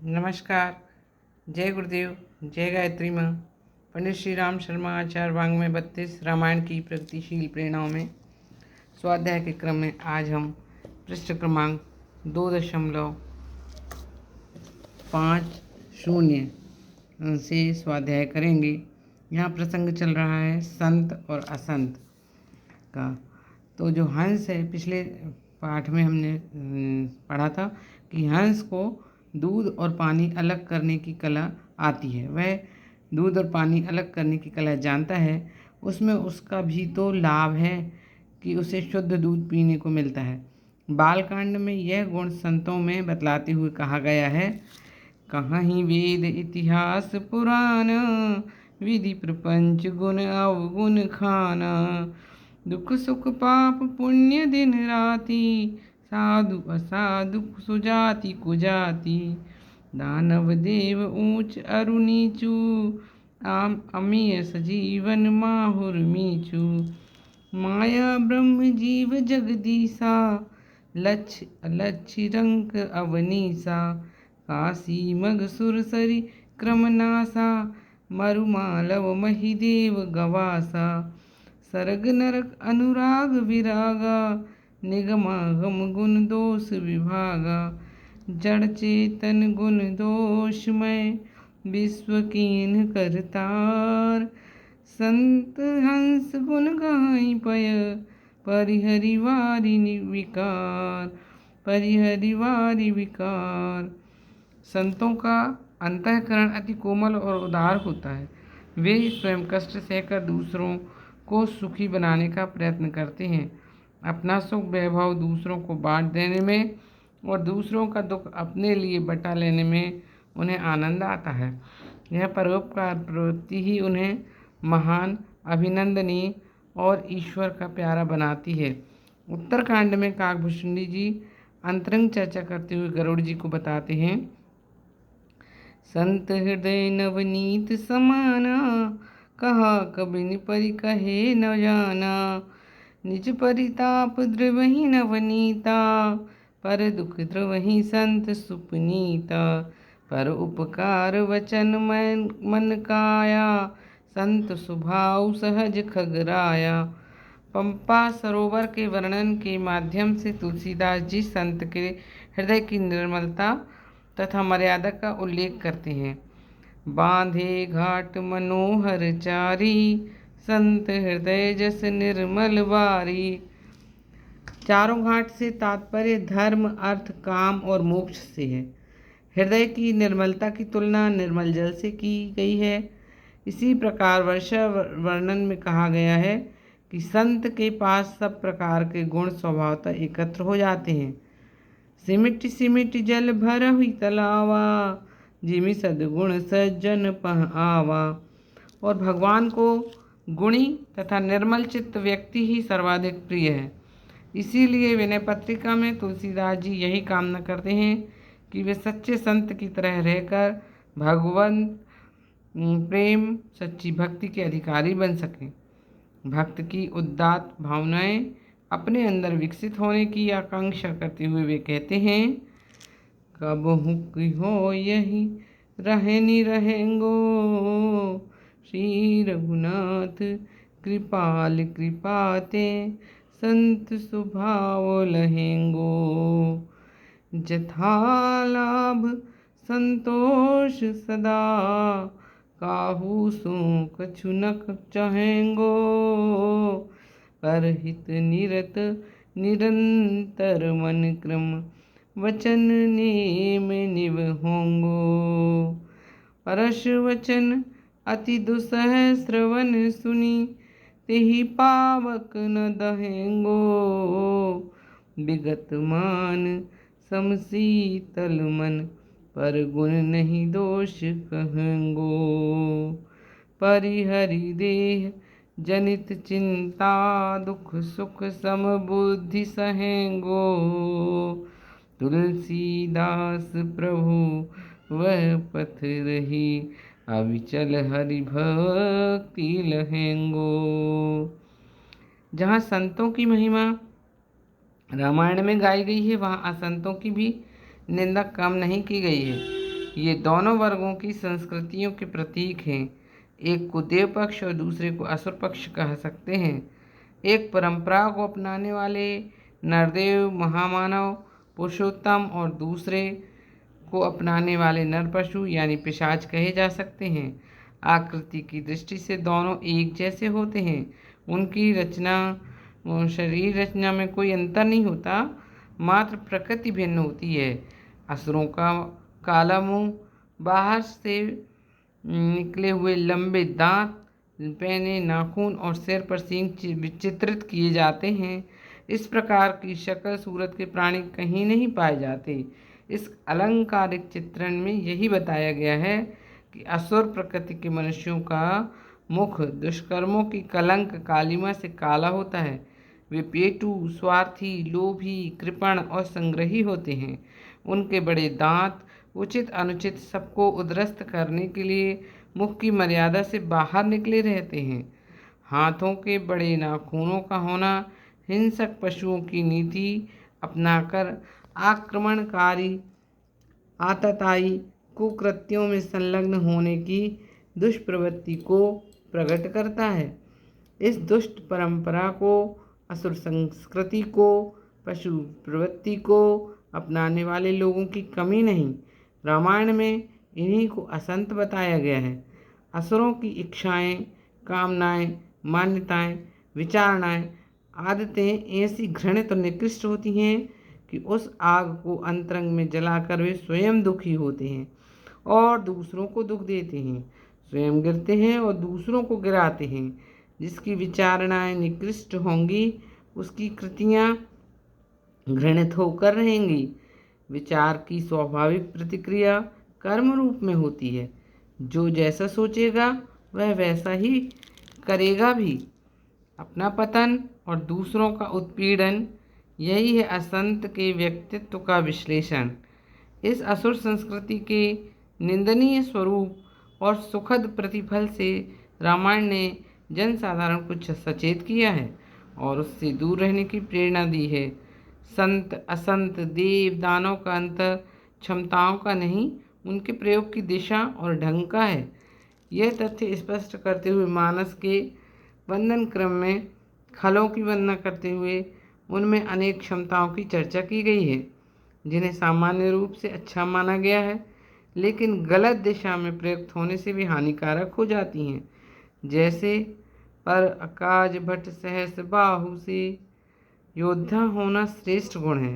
नमस्कार। जय गुरुदेव, जय गायत्री माँ। पंडित श्री राम शर्मा आचार्य वाङ्मय 32 रामायण की प्रगतिशील प्रेरणाओं में स्वाध्याय के क्रम में आज हम पृष्ठ क्रमांक 2.50 से स्वाध्याय करेंगे। यहाँ प्रसंग चल रहा है संत और असंत का। तो जो हंस है, पिछले पाठ में हमने पढ़ा था कि हंस को दूध और पानी अलग करने की कला आती है। वह दूध और पानी अलग करने की कला जानता है। उसमें उसका भी तो लाभ है कि उसे शुद्ध दूध पीने को मिलता है। बालकांड में यह गुण संतों में बतलाते हुए कहा गया है। कहीं वेद इतिहास पुराण, विधि प्रपंच गुण अवगुण खाना। दुख सुख पाप पुण्य दिन राति, साधु असाधु सुजाति कुजाति। दानव देव ऊंच अरु नीचू, अमीय सजीवन माहुर मीचू। माया ब्रह्म जीव जगदीसा, लक्ष्य अलक्ष्य रंक अवनीसा। काशी मग सुरसरी क्रमनासा, मरुमालव महिदेव गवासा। सर्ग नरक अनुराग विरागा, निगमागम गुण दोष विभागा। जड़ चेतन गुण दोषमय, विश्व कीन करतार। संत हंस गुण गाई पय, परिहरि वारि विकार। परिहरि वारि विकार। संतों का अंतःकरण अति कोमल और उदार होता है। वे स्वयं कष्ट सहकर दूसरों को सुखी बनाने का प्रयत्न करते हैं। अपना सुख वैभव दूसरों को बांट देने में और दूसरों का दुख अपने लिए बटा लेने में उन्हें आनंद आता है। यह परोपकार प्रवृत्ति ही उन्हें महान, अभिनंदनीय और ईश्वर का प्यारा बनाती है। उत्तरकांड में काकभूषुंडी जी अंतरंग चर्चा करते हुए गरुड़ जी को बताते हैं। संत हृदय नवनीत समाना, कहा कबिन परि कहे न जाना। निज परिताप द्रवहि नवनीता, पर दुख द्रवहि संत सुपनीता। पर उपकार वचन मन काया, संत स्वभाव सहज खगराया। पंपा सरोवर के वर्णन के माध्यम से तुलसीदास जी संत के हृदय की निर्मलता तथा मर्यादा का उल्लेख करते हैं। बांधे घाट मनोहर चारी, संत हृदय जस निर्मल वारी। चारों घाट से तात्पर्य धर्म, अर्थ, काम और मोक्ष से है। हृदय की निर्मलता की तुलना निर्मल जल से की गई है। इसी प्रकार वर्षा वर्णन में कहा गया है कि संत के पास सब प्रकार के गुण स्वभावतः एकत्र हो जाते हैं। सिमिट सिमिट जल भर हुई तलावा, जिमि सद्गुण सज्जन पह आवा। और भगवान को गुणी तथा निर्मल चित्त व्यक्ति ही सर्वाधिक प्रिय है। इसीलिए विनय पत्रिका में तुलसीदास जी यही कामना करते हैं कि वे सच्चे संत की तरह रहकर भगवान प्रेम, सच्ची भक्ति के अधिकारी बन सकें। भक्त की उदात्त भावनाएं अपने अंदर विकसित होने की आकांक्षा करते हुए वे कहते हैं। कब हुक हो यही रहनी रहेंगो, श्री रघुनाथ कृपाल कृपाते। संत स्वभाव लहेंगो, जथा लाभ संतोष सदा। काहू सो कछु न चाहेंगो, पर हित निरत निरंतर मन क्रम। वचन नेम निव होंगो, परश वचन अति दुसह श्रवण सुनी। तेहि पावक न दहेंगो, विगत मान समशीतल मन। पर गुण नहीं दोष कहेंगो, परिहरि देह जनित चिंता। दुख सुख सम बुद्धि सहेंगो, तुलसीदास प्रभु वह पथ रही। अविचल हरि भक्ति लहेंगो। जहाँ संतों की महिमा रामायण में गाई गई है, वहाँ असंतों की भी निंदा कम नहीं की गई है। ये दोनों वर्गों की संस्कृतियों के प्रतीक हैं। एक को देव पक्ष और दूसरे को असुर पक्ष कह सकते हैं। एक परंपरा को अपनाने वाले नरदेव महामानव पुरुषोत्तम और दूसरे को अपनाने वाले नर पशु यानी पिशाच कहे जा सकते हैं। आकृति की दृष्टि से दोनों एक जैसे होते हैं। उनकी रचना शरीर रचना में कोई अंतर नहीं होता, मात्र प्रकृति भिन्न होती है। असुरों का काला मुंह, बाहर से निकले हुए लंबे दांत, पैने नाखून और सिर पर सींग चित्रित किए जाते हैं। इस प्रकार की शक्ल सूरत के प्राणी कहीं नहीं पाए जाते। इस अलंकारिक चित्रण में यही बताया गया है कि असुर प्रकृति के मनुष्यों का मुख दुष्कर्मों की कलंक कालिमा से काला होता है। वे पेटू, स्वार्थी, लोभी, कृपण और संग्रही होते हैं। उनके बड़े दांत उचित अनुचित सबको उद्रस्त करने के लिए मुख की मर्यादा से बाहर निकले रहते हैं। हाथों के बड़े नाखूनों का होना हिंसक पशुओं की नीति अपनाकर आक्रमणकारी आतताई कुकृत्यों में संलग्न होने की दुष्प्रवृत्ति को प्रकट करता है। इस दुष्ट परंपरा को, असुर संस्कृति को, पशु प्रवृत्ति को अपनाने वाले लोगों की कमी नहीं। रामायण में इन्हीं को असंत बताया गया है। असुरों की इच्छाएं, कामनाएं, मान्यताएं, विचारणाएं, आदतें ऐसी घृणित और निकृष्ट होती हैं कि उस आग को अंतरंग में जलाकर वे स्वयं दुखी होते हैं और दूसरों को दुख देते हैं। स्वयं गिरते हैं और दूसरों को गिराते हैं। जिसकी विचारणाएं निकृष्ट होंगी उसकी कृतियां घृणित होकर रहेंगी। विचार की स्वाभाविक प्रतिक्रिया कर्म रूप में होती है। जो जैसा सोचेगा वह वैसा ही करेगा भी। अपना पतन और दूसरों का उत्पीड़न, यही है असंत के व्यक्तित्व का विश्लेषण। इस असुर संस्कृति के निंदनीय स्वरूप और सुखद प्रतिफल से रामायण ने जनसाधारण को सचेत किया है और उससे दूर रहने की प्रेरणा दी है। संत असंत, देव दानव का अंतर क्षमताओं का नहीं, उनके प्रयोग की दिशा और ढंग का है। यह तथ्य स्पष्ट करते हुए मानस के वंदन क्रम में खलों की वंदना करते हुए उनमें अनेक क्षमताओं की चर्चा की गई है जिन्हें सामान्य रूप से अच्छा माना गया है, लेकिन गलत दिशा में प्रयुक्त होने से भी हानिकारक हो जाती हैं। जैसे पर अकाज भट्ट सहस बाहु से योद्धा होना श्रेष्ठ गुण है,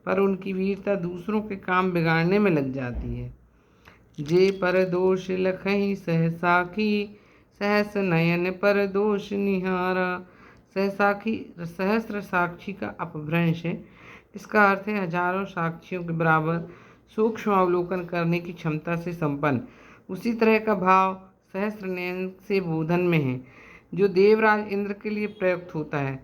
पर उनकी वीरता दूसरों के काम बिगाड़ने में लग जाती है। जे पर दोष लखही सहसाखी, सहस नयन पर दोष निहारा। सहसाखी सहस्र साक्षी का अपभ्रंश है। इसका अर्थ है हजारों साक्षियों के बराबर सूक्ष्म अवलोकन करने की क्षमता से संपन्न। उसी तरह का भाव सहस्र नयन से बोधन में है, जो देवराज इंद्र के लिए प्रयुक्त होता है।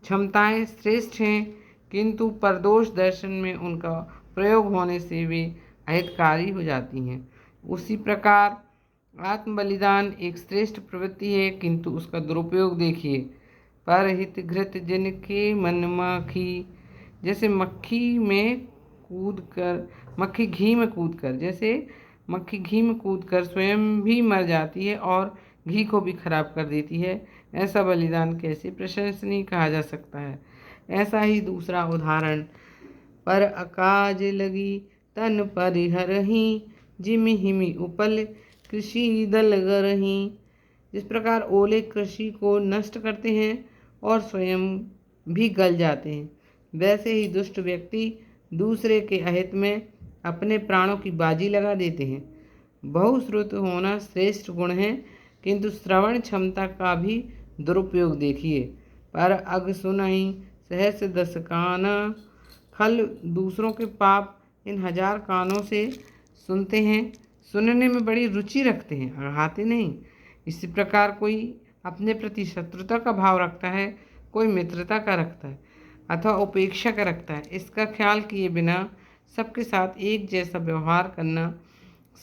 क्षमताएं श्रेष्ठ हैं, किंतु परदोष दर्शन में उनका प्रयोग होने से वे अहितकारी हो जाती हैं। उसी प्रकार आत्म बलिदान एक श्रेष्ठ प्रवृत्ति है, किंतु उसका दुरुपयोग देखिए। परहित घृत जन के मन माखी, जैसे मक्खी घी में कूद कर स्वयं भी मर जाती है और घी को भी खराब कर देती है, ऐसा बलिदान कैसे प्रशंसनीय कहा जा सकता है। ऐसा ही दूसरा उदाहरण, पर अकाज लगी तन परिहरही, जिम हिमि उपल कृषि दल गरही। जिस प्रकार ओले कृषि को नष्ट करते हैं और स्वयं भी गल जाते हैं, वैसे ही दुष्ट व्यक्ति दूसरे के अहित में अपने प्राणों की बाजी लगा देते हैं। बहुश्रुत होना श्रेष्ठ गुण है, किंतु श्रवण क्षमता का भी दुरुपयोग देखिए। पर अग सुनहि सहस दस काना, खल दूसरों के पाप इन 1000 कानों से सुनते हैं, सुनने में बड़ी रुचि रखते हैं, अड़ाते नहीं। इसी प्रकार कोई अपने प्रति शत्रुता का भाव रखता है, कोई मित्रता का रखता है अथवा उपेक्षा का रखता है। इसका ख्याल किए बिना सबके साथ एक जैसा व्यवहार करना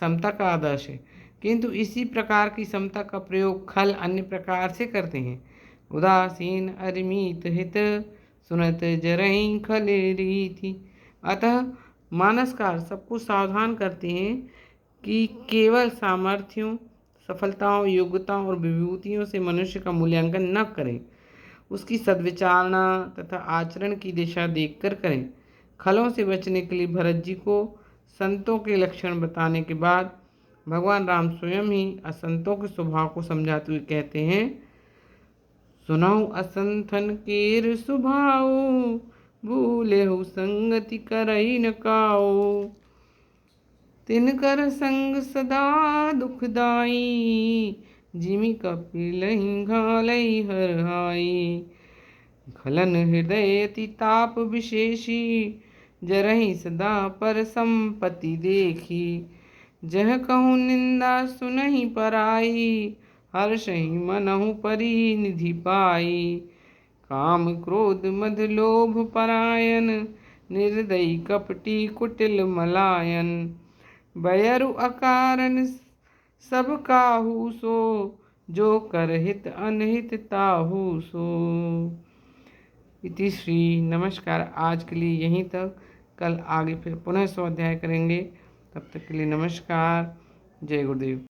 समता का आदर्श है, किंतु इसी प्रकार की समता का प्रयोग खल अन्य प्रकार से करते हैं। उदासीन अरिमित हित, सुनत जरहीं खल रीति। अतः मानसकार सबको सावधान करते हैं कि केवल सामर्थ्यों, सफलताओं, योग्यताओं और विभूतियों से मनुष्य का मूल्यांकन न करें, उसकी सद्विचारणा तथा आचरण की दिशा देखकर करें। खलों से बचने के लिए भरत जी को संतों के लक्षण बताने के बाद भगवान राम स्वयं ही असंतों के स्वभाव को समझाते हुए कहते हैं, सुनहु असंथन केर स्वभाव, भूलेहु संगति करई न काऊ। तिनकर संग सदा दुखदाई, जिमि कपिलहि घालई हरहाई। खलन हृदय अति ताप विशेषी, जरहि सदा पर संपत्ति देखी। जह कहूँ निंदा सुनहि पराई, हर्षहि मनहु परी निधि पाई। काम क्रोध मद लोभ परायन, निर्दयी कपटी कुटिल मलायन। बयरु अकारण सब काहू सो, जो कर हित अनहित ताहू सो। इति श्री। नमस्कार। आज के लिए यहीं तक। कल आगे फिर पुनः स्वाध्याय करेंगे। तब तक के लिए नमस्कार। जय गुरुदेव।